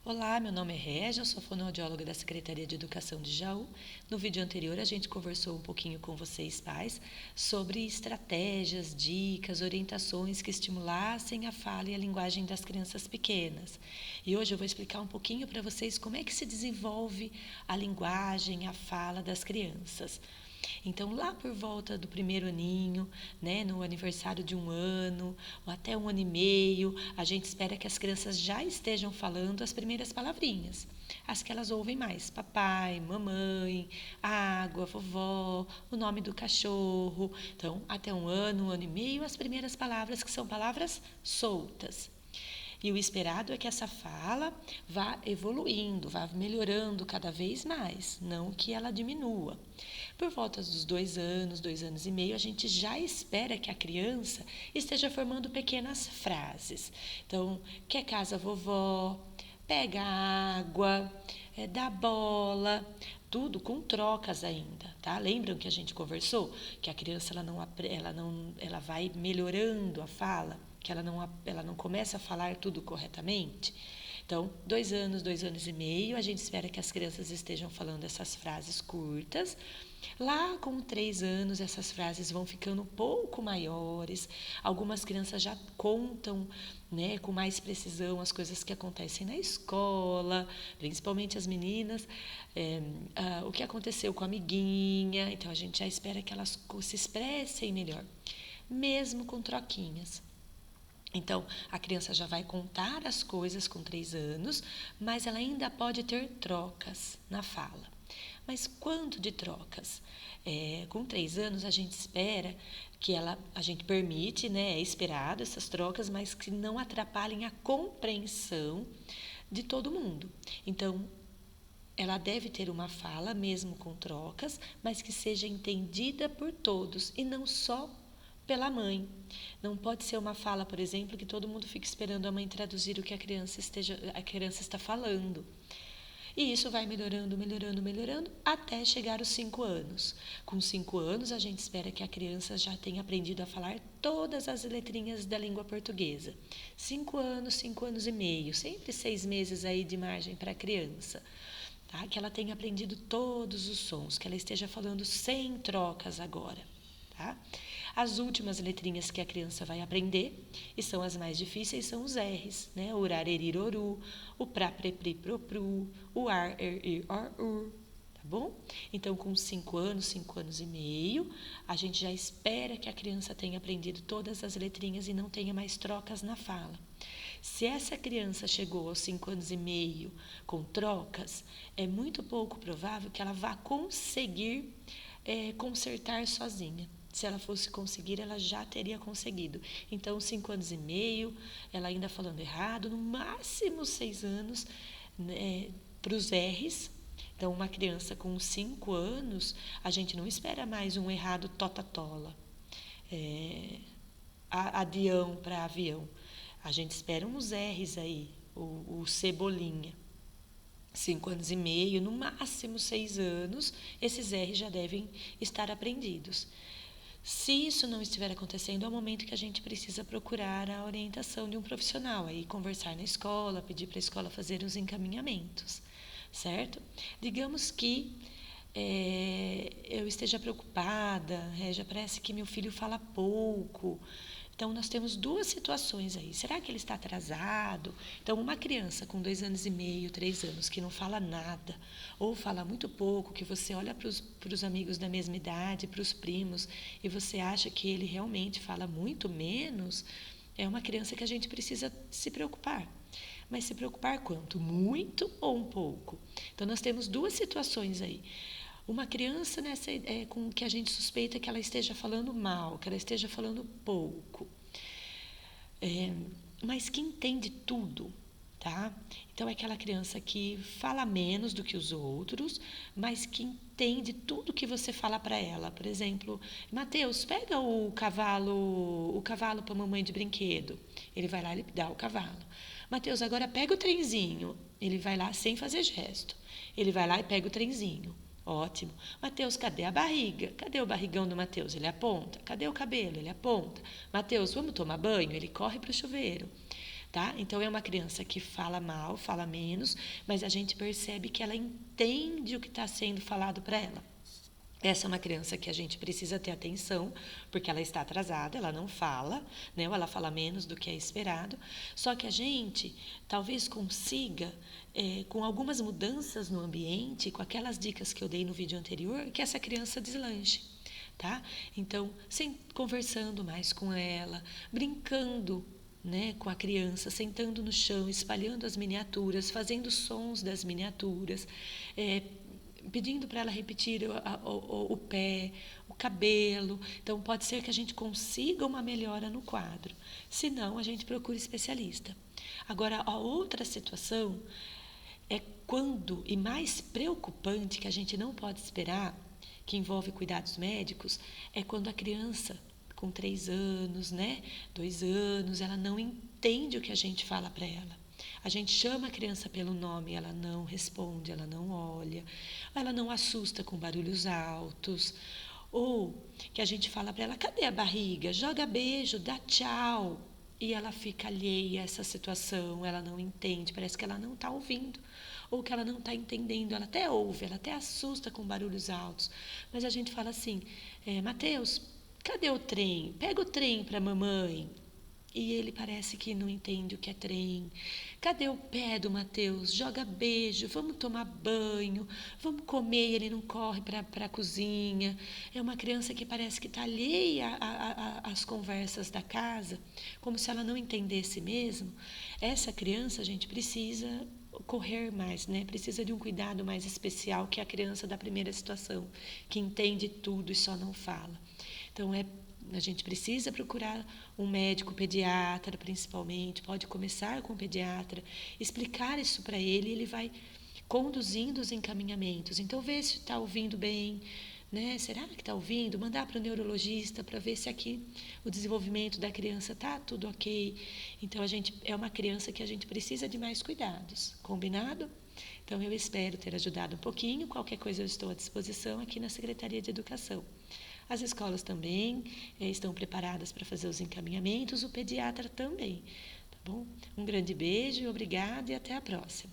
Olá, meu nome é Régia, eu sou fonoaudióloga da Secretaria de Educação de Jaú. No vídeo anterior, a gente conversou um pouquinho com vocês, pais, sobre estratégias, dicas, orientações que estimulassem a fala e a linguagem das crianças pequenas. E hoje eu vou explicar um pouquinho para vocês como é que se desenvolve a linguagem, a fala das crianças. Então, lá por volta do primeiro aninho, né, no aniversário de 1 ano, ou até 1 ano e meio, a gente espera que as crianças já estejam falando as primeiras palavrinhas. As que elas ouvem mais: papai, mamãe, água, vovó, o nome do cachorro. Então, até 1 ano, 1 ano e meio, as primeiras palavras que são palavras soltas. E o esperado é que essa fala vá evoluindo, vá melhorando cada vez mais, não que ela diminua. Por volta dos 2 anos, 2 anos e meio, a gente já espera que a criança esteja formando pequenas frases. Então, quer casa vovó, pega água, dá bola, tudo com trocas ainda, tá? Lembram que a gente conversou que a criança ela vai melhorando a fala, que ela não começa a falar tudo corretamente? Então, 2 anos, 2 anos e meio, a gente espera que as crianças estejam falando essas frases curtas. Lá com 3 anos, essas frases vão ficando um pouco maiores. Algumas crianças já contam, né, com mais precisão as coisas que acontecem na escola, principalmente as meninas, o que aconteceu com a amiguinha. Então, a gente já espera que elas se expressem melhor, mesmo com troquinhas. Então, a criança já vai contar as coisas com 3 anos, mas ela ainda pode ter trocas na fala. Mas quanto de trocas? Com 3 anos, a gente espera que a gente permite, né, é esperado essas trocas, mas que não atrapalhem a compreensão de todo mundo. Então, ela deve ter uma fala, mesmo com trocas, mas que seja entendida por todos e não só pela mãe. Não pode ser uma fala, por exemplo, que todo mundo fique esperando a mãe traduzir o que a criança está falando. E isso vai melhorando, melhorando, melhorando, até chegar aos 5 anos. Com 5 anos, a gente espera que a criança já tenha aprendido a falar todas as letrinhas da língua portuguesa. 5 anos, 5 anos e meio, sempre 6 meses aí de margem para a criança. Tá? Que ela tenha aprendido todos os sons, que ela esteja falando sem trocas agora. Tá? As últimas letrinhas que a criança vai aprender, e são as mais difíceis, são os R's, né? O urar, erir, oru, o pra, pre, pri, pro, pru, o ar, er, ir, or, ur, tá bom? Então, com 5 anos, 5 anos e meio, a gente já espera que a criança tenha aprendido todas as letrinhas e não tenha mais trocas na fala. Se essa criança chegou aos 5 anos e meio com trocas, é muito pouco provável que ela vá conseguir consertar sozinha. Se ela fosse conseguir, ela já teria conseguido. Então, 5 anos e meio, ela ainda falando errado, no máximo 6 anos, né, para os R's. Então, uma criança com 5 anos, a gente não espera mais um errado tota-tola. Adião para avião. A gente espera uns R's aí, o cebolinha. 5 anos e meio, no máximo 6 anos, esses R's já devem estar aprendidos. Se isso não estiver acontecendo, é o momento que a gente precisa procurar a orientação de um profissional, aí conversar na escola, pedir para a escola fazer os encaminhamentos, certo? Digamos que eu esteja preocupada, já parece que meu filho fala pouco. Então, nós temos duas situações aí. Será que ele está atrasado? Então, uma criança com 2 anos e meio, 3 anos, que não fala nada, ou fala muito pouco, que você olha para os amigos da mesma idade, para os primos, e você acha que ele realmente fala muito menos, é uma criança que a gente precisa se preocupar. Mas se preocupar quanto? Muito ou um pouco? Então, nós temos duas situações aí. Uma criança com que a gente suspeita que ela esteja falando mal, que ela esteja falando pouco, mas que entende tudo, tá? Então, é aquela criança que fala menos do que os outros, mas que entende tudo que você fala para ela. Por exemplo, Mateus, pega o cavalo para a mamãe de brinquedo. Ele vai lá e dá o cavalo. Mateus, agora pega o trenzinho. Ele vai lá sem fazer gesto. Ele vai lá e pega o trenzinho. Ótimo. Mateus, cadê a barriga? Cadê o barrigão do Mateus? Ele aponta. Cadê o cabelo? Ele aponta. Mateus, vamos tomar banho? Ele corre para o chuveiro. tá? Então, é uma criança que fala mal, fala menos, mas a gente percebe que ela entende o que está sendo falado para ela. Essa é uma criança que a gente precisa ter atenção, porque ela está atrasada, ela não fala, né? Ou ela fala menos do que é esperado. Só que a gente talvez consiga, com algumas mudanças no ambiente, com aquelas dicas que eu dei no vídeo anterior, que essa criança deslanche. Tá? Então, conversando mais com ela, brincando, né, com a criança, sentando no chão, espalhando as miniaturas, fazendo sons das miniaturas, pedindo para ela repetir o pé, o cabelo. Então, pode ser que a gente consiga uma melhora no quadro. Se não, a gente procura especialista. Agora, a outra situação é quando, e mais preocupante, que a gente não pode esperar, que envolve cuidados médicos, é quando a criança, com 3 anos, né, 2 anos, ela não entende o que a gente fala para ela. A gente chama a criança pelo nome, ela não responde, ela não olha, ela não assusta com barulhos altos. Ou que a gente fala para ela, cadê a barriga? Joga beijo, dá tchau. E ela fica alheia a essa situação, ela não entende, parece que ela não está ouvindo, ou que ela não está entendendo, ela até ouve, ela até assusta com barulhos altos. Mas a gente fala assim, Mateus, cadê o trem? Pega o trem para a mamãe. E ele parece que não entende o que é trem. Cadê o pé do Mateus? Joga beijo, vamos tomar banho, vamos comer. E ele não corre para a cozinha. É uma criança que parece que está alheia às conversas da casa, como se ela não entendesse mesmo. Essa criança, a gente precisa correr mais, né? Precisa de um cuidado mais especial que a criança da primeira situação, que entende tudo e só não fala. Então, a gente precisa procurar um médico pediatra, principalmente, pode começar com o pediatra, explicar isso para ele, e ele vai conduzindo os encaminhamentos. Então, ver se está ouvindo bem, né? Será que está ouvindo? Mandar para o neurologista para ver se aqui o desenvolvimento da criança está tudo ok. Então, é uma criança que a gente precisa de mais cuidados, combinado? Então, eu espero ter ajudado um pouquinho. Qualquer coisa eu estou à disposição aqui na Secretaria de Educação. As escolas também estão preparadas para fazer os encaminhamentos, o pediatra também, tá bom? Um grande beijo, obrigada e até a próxima.